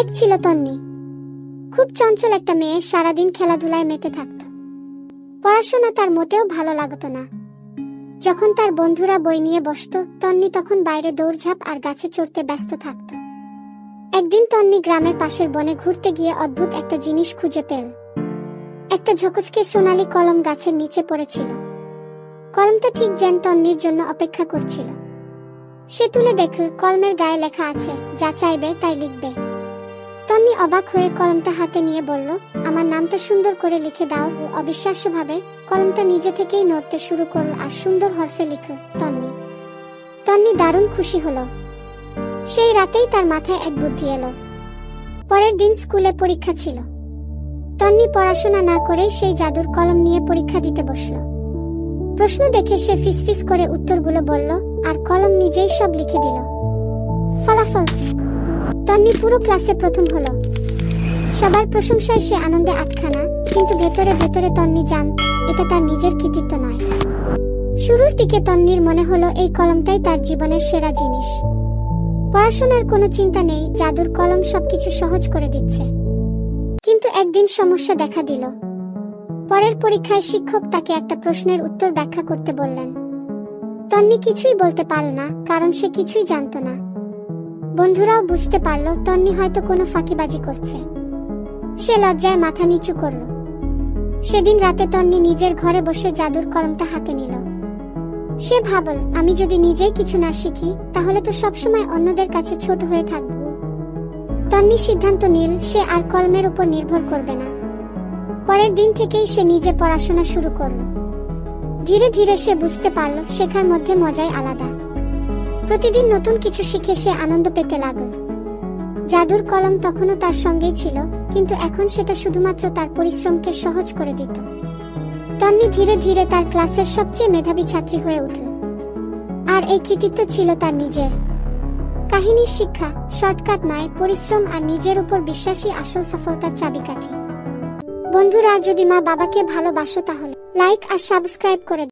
আরেক ছিল তন্নি। খুব চঞ্চল একটা মেয়ে, সারাদিন খেলাধুলায় মেতে থাকত। পড়াশোনা তার মোটেও ভালো লাগতো না। যখন তার বন্ধুরা বই নিয়ে বসত, তন্নি তখন বাইরে দৌড়ঝাঁপ আর গাছে চড়তে ব্যস্ত থাকত। একদিন তন্নি গ্রামের পাশের বনে ঘুরতে গিয়ে অদ্ভুত একটা জিনিস খুঁজে পেল। একটা ঝকঝকে সোনালী কলম গাছের নিচে পড়েছিল। কলমটা ঠিক যেন তন্নির জন্য অপেক্ষা করছিল। সে তুলে দেখল, কলমের গায়ে লেখা আছে, যা চাইবে তাই লিখবে। তন্নি অবাক হয়ে কলমটা হাতে নিয়ে বলল, আমার নামটা সুন্দর করে লিখে দাও। ও অবিশ্বাস্যভাবে কলমটা নিজে থেকেই নড়তে শুরু করল আর সুন্দর হরফে লিখল, তন্নি। তন্নি দারুণ খুশি হলো। সেই রাতেই তার মাথায় এক বুদ্ধি এলো। পরের দিন স্কুলে পরীক্ষা ছিল। তন্নি পড়াশোনা না করেই সেই জাদুর কলম নিয়ে পরীক্ষা দিতে বসল। প্রশ্ন দেখে সে ফিসফিস করে উত্তরগুলো বলল আর কলম নিজেই সব লিখে দিল। ফলাফল, তন্নি পুরো ক্লাসে প্রথম হলো। সবার প্রশংসায় সে আনন্দে আটখানা, কিন্তু ভেতরে ভেতরে তন্নি জানত এটা তার নিজের কৃতিত্ব নয়। শুরুর দিকে তন্নির মনে হলো এই কলমটাই তার জীবনের সেরা জিনিস। পড়াশোনার কোনো চিন্তা নেই, জাদুর কলম সবকিছু সহজ করে দিচ্ছে। কিন্তু একদিন সমস্যা দেখা দিল। পরের পরীক্ষায় শিক্ষক তাকে একটা প্রশ্নের উত্তর ব্যাখ্যা করতে বললেন। তন্নি কিছুই বলতে পারল না, কারণ সে কিছুই জানত না। বন্ধুরাও বুঝতে পারল তন্নি হয়তো কোনো ফাঁকিবাজি করছে। সে লজ্জায় মাথা নিচু করল। সেদিন রাতে তন্নি নিজের ঘরে বসে জাদুর কলমটা হাতে নিল। সে ভাবল, আমি যদি নিজেই কিছু না শিখি, তাহলে তো সবসময় অন্যদের কাছে ছোট হয়ে থাকব। তন্নি সিদ্ধান্ত নিল সে আর কলমের উপর নির্ভর করবে না। পরের দিন থেকেই সে নিজে পড়াশোনা শুরু করল। ধীরে ধীরে সে বুঝতে পারল শেখার মধ্যে মজাই আলাদা। প্রতিদিন নতুন কিছু শিখে সে আনন্দ পেতে লাগল। জাদুর কলম তখনও তার সঙ্গেই ছিল, কিন্তু এখন সেটা শুধুমাত্র তার পরিশ্রমকে সহজ করে দিত। তন্নি ধীরে ধীরে তার ক্লাসের সবচেয়ে মেধাবী ছাত্রী হয়ে উঠল। আর এই কৃতিত্ব ছিল তার নিজের। কাহিনীর শিক্ষা, শর্টকাট নয়, পরিশ্রম আর নিজের উপর বিশ্বাসী আসল সফলতার চাবিকাঠি। বন্ধুরা, যদি মা বাবাকে ভালোবাসো তাহলে লাইক আর সাবস্ক্রাইব করে